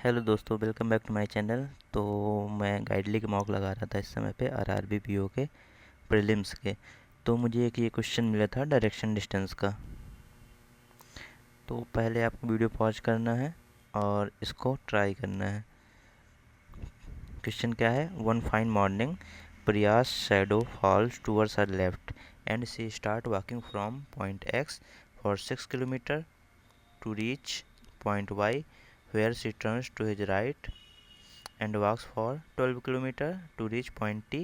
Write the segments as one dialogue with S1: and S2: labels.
S1: Hello दोस्तों, welcome back to my channel. तो मैं गाइडली के मॉक लगा रहा था इस समय पे आरआरबी पीओ के प्रीलिम्स के। तो मुझे एक ये क्वेश्चन मिला था डायरेक्शन डिस्टेंस का। तो पहले आपको वीडियो पॉज करना है और इसको ट्राई करना है। क्वेश्चन क्या है? वन फाइन मॉर्निंग प्रियास shadow falls towards her left and she start walking from point X for 6 kilometre to reach point Y where she turns to his right and walks for 12 kilometers to reach point T.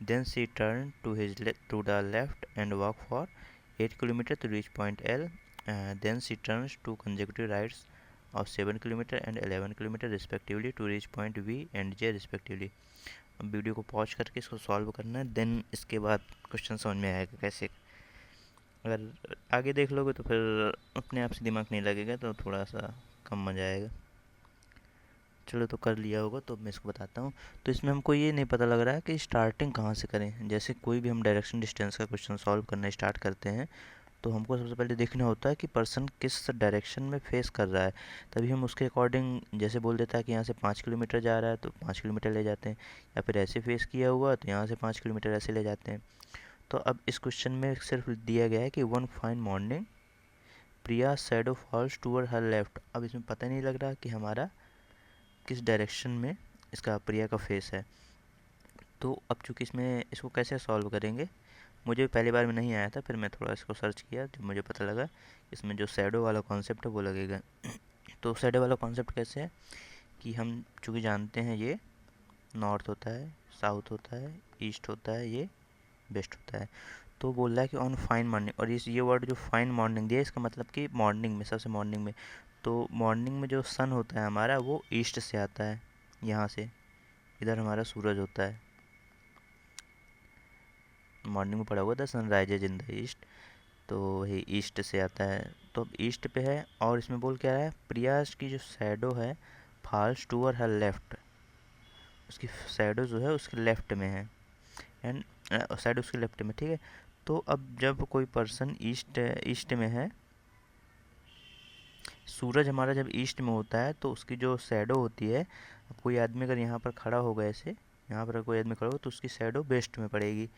S1: Then she turns to the left and walk for 8 kilometers to reach point L. Then she turns to consecutive rights of 7 kilometers and 11 kilometers respectively to reach point V and J respectively. अब video को pause करके इसको solve करना है, then इसके बाद question समझ में आएगा कैसे। अगर आगे देख लोगे तो फिर अपने आप से दिमाग नहीं लगेगा, तो थोड़ा सा कम मजा आएगा। चलो, तो कर लिया होगा तो मैं इसको बताता हूँ। तो इसमें हमको ये नहीं पता लग रहा है कि स्टार्टिंग कहाँ से करें। जैसे कोई भी हम डायरेक्शन डिस्टेंस का क्वेश्चन सॉल्व करना स्टार्ट करते हैं तो हमको सबसे पहले देखना होता है कि पर्सन किस डायरेक्शन में फेस कर रहा है। तभी हम उसके अकॉर्डिंग, जैसे बोल देता है कि यहाँ से 5 किलोमीटर जा रहा है तो 5 किलोमीटर ले जाते हैं, या फिर ऐसे फेस किया हुआ तो यहाँ से 5 किलोमीटर ऐसे ले जाते हैं। तो अब इस क्वेश्चन में सिर्फ दिया गया है कि one fine morning Priya shadow false टूअर हर लेफ्ट। अब इसमें पता नहीं लग रहा कि हमारा किस डायरेक्शन में इसका प्रिया का फेस है। तो अब चूँकि इसमें इसको कैसे सॉल्व करेंगे, मुझे पहली बार में नहीं आया था, फिर मैं थोड़ा इसको सर्च किया जब मुझे पता लगा इसमें जो शैडो वाला कॉन्सेप्ट है वो लगेगा। तो शैडो वाला कॉन्सेप्ट कैसे है कि हम चूँकि जानते हैं ये नॉर्थ होता है, साउथ होता है, ईस्ट होता है, ये वेस्ट होता है। तो बोल रहा है कि ऑन फाइन मॉर्निंग, और ये वर्ड जो फाइन मॉर्निंग दिया इसका मतलब कि मॉर्निंग में, सबसे मॉर्निंग में। तो मॉर्निंग में जो सन होता है हमारा वो ईस्ट से आता है, यहाँ से इधर हमारा सूरज होता है। मॉर्निंग में पड़ा हुआ था सनराइजेज इन द ईस्ट, तो ये ईस्ट से आता है। तो अब ईस्ट पे है, और इसमें बोल क्या रहा है, प्रियास की जो शैडो है फॉल्स टूअर हर लेफ्ट, उसकी शैडो जो है उसके लेफ्ट में है, एंड शैडो उसके लेफ्ट में, ठीक है। तो अब जब कोई पर्सन ईस्ट ईस्ट में है, सूरज हमारा जब ईस्ट में होता है तो उसकी जो शैडो होती है, अब कोई आदमी अगर यहाँ पर खड़ा होगा ऐसे, यहाँ पर कोई आदमी खड़ा हो तो उसकी शैडो वेस्ट में पड़ेगी।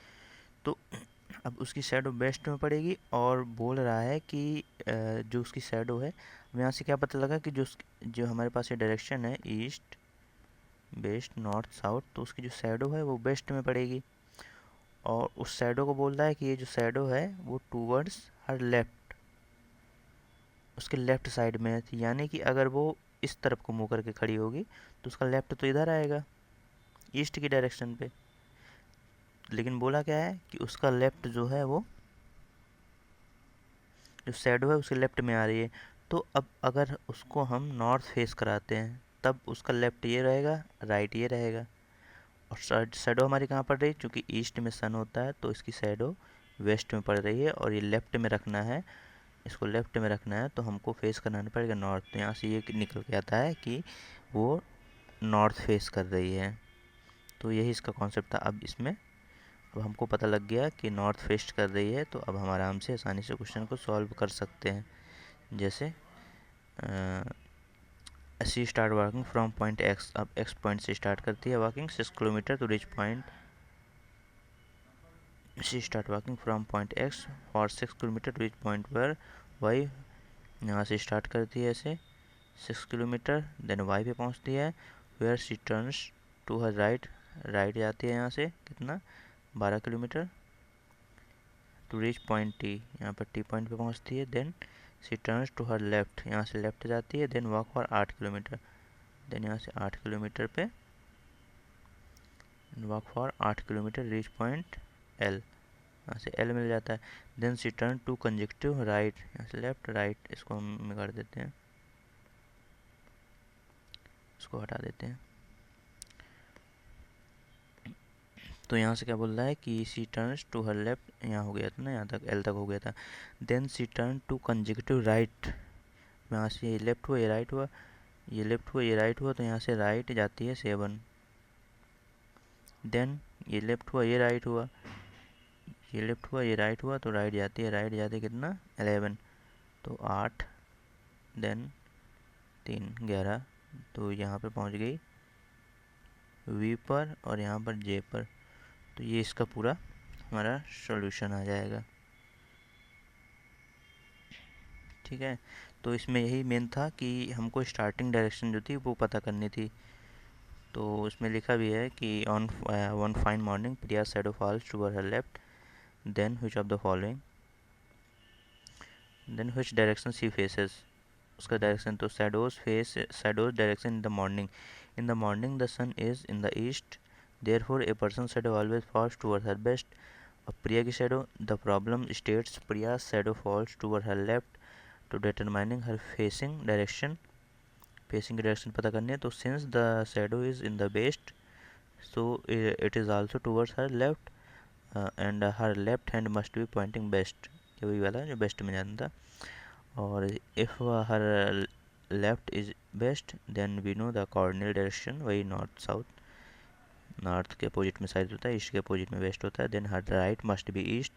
S1: तो अब उसकी शैडो वेस्ट में पड़ेगी, और बोल रहा है कि जो उसकी शैडो है, अब यहाँ से क्या पता लगा कि जो हमारे पास ये डायरेक्शन है ईस्ट वेस्ट नॉर्थ साउथ, तो उसकी जो शैडो है वो वेस्ट में पड़ेगी। और उस शैडो को बोल रहा है कि ये जो शैडो है वो टूवर्ड्स हर लेफ्ट, उसके लेफ्ट साइड में है। यानी कि अगर वो इस तरफ को मुँह करके खड़ी होगी तो उसका लेफ्ट तो इधर आएगा, ईस्ट की डायरेक्शन पे। लेकिन बोला क्या है कि उसका लेफ्ट जो है वो, जो शैडो है उसके लेफ्ट में आ रही है। तो अब अगर उसको हम नॉर्थ फेस कराते हैं तब उसका लेफ्ट ये रहेगा, राइट ये रहेगा। और शैडो हमारी कहाँ पड़ रही है, क्योंकि ईस्ट में सन होता है तो इसकी शैडो वेस्ट में पड़ रही है, और ये लेफ्ट में रखना है, इसको लेफ्ट में रखना है तो हमको फेस करना पड़ेगा नॉर्थ। तो यहाँ से ये निकल के आता है कि वो नॉर्थ फेस कर रही है। तो यही इसका कॉन्सेप्ट था। अब इसमें अब हमको पता लग गया कि नॉर्थ फेस कर रही है, तो अब हम आराम से आसानी से क्वेश्चन को सॉल्व कर सकते हैं। जैसे C start walking from point X, अब एक्स पॉइंट से स्टार्ट करती है walking 6 kilometre to reach point, C start walking from point X for 6 kilometre to reach point where Y, यहाँ से स्टार्ट करती है ऐसे 6 किलोमीटर, देन वाई पे पहुँचती है, where she turns to her right, right जाती है यहाँ से कितना 12 kilometre, to reach point T, यहाँ पर टी पॉइंट पे पहुँचती है, then she turns to her left, यहाँ से लेफ्ट जाती है, then walk for 8 kilometre, then यहाँ से 8 किलोमीटर पे walk for 8 kilometre reach point L, यहाँ से एल मिल जाता है। देन सी टर्न टू कंजेक्टिव राइट, यहाँ से लेफ्ट राइट, इसको हम कर देते हैं, इसको हटा देते हैं। तो यहाँ से क्या बोल रहा है कि सी टर्न्स टू हर लेफ्ट, यहाँ हो गया था ना, यहाँ तक एल तक हो गया था। देन सी टर्न टू कंजेक्टिव राइट, यहाँ से ये लेफ्ट हुआ, ये राइट हुआ, ये लेफ्ट हुआ, ये राइट हुआ, तो यहाँ से राइट जाती है 7, देन ये लेफ्ट हुआ, ये राइट हुआ, ये लेफ्ट हुआ, ये राइट हुआ, तो राइट जाती है, राइट जाती है कितना 11, तो 8, देन 3 11, तो यहाँ पे पहुँच गई वी पर और यहाँ पर जे पर। तो ये इसका पूरा हमारा सॉल्यूशन आ जाएगा। ठीक है, तो इसमें यही मेन था कि हमको स्टार्टिंग डायरेक्शन जो थी वो पता करनी थी। तो उसमें लिखा भी है कि on one fine morning Priya shadow falls toward her left, then which of the following, then which direction she faces. उसका डायरेक्शन तो shadows direction in the morning the sun is in the east, therefore a person shadow always falls toward her west. अब प्रिया की shadow, the problem states Priya shadow falls toward her left to determining her facing की direction पता करनी है। तो since the shadow is in the west, so it is also towards her left, and her left hand must be pointing west, ये वही वाला जो best में जाना था। और if her left is west then we know the cardinal direction, वही north south, north के अपोजिट में साइड होता है, ईस्ट के अपोजिट में वेस्ट होता है। Then her right must be east,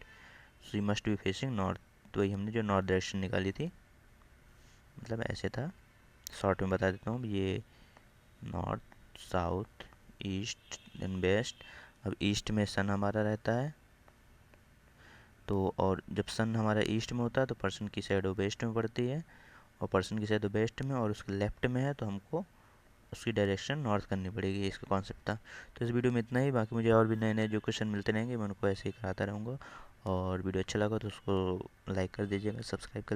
S1: she must be facing north. तो वही हमने जो नॉर्थ डायरेक्शन निकाली थी, मतलब ऐसे था। शॉर्ट में बता देता हूँ, ये north south east then west. अब ईस्ट में सन हमारा रहता है, तो और जब सन हमारा ईस्ट में होता है तो पर्सन की शैडो वेस्ट में पड़ती है, और पर्सन की शैडो वेस्ट में और उसके लेफ्ट में है, तो हमको उसकी डायरेक्शन नॉर्थ करनी पड़ेगी। ये इसका कॉन्सेप्ट था। तो इस वीडियो में इतना ही, बाकी मुझे और भी नए नए जो क्वेश्चन मिलते रहेंगे मैं उनको ऐसे ही कराता रहूँगा। और वीडियो अच्छा लगा तो उसको लाइक कर दीजिएगा, सब्सक्राइब कर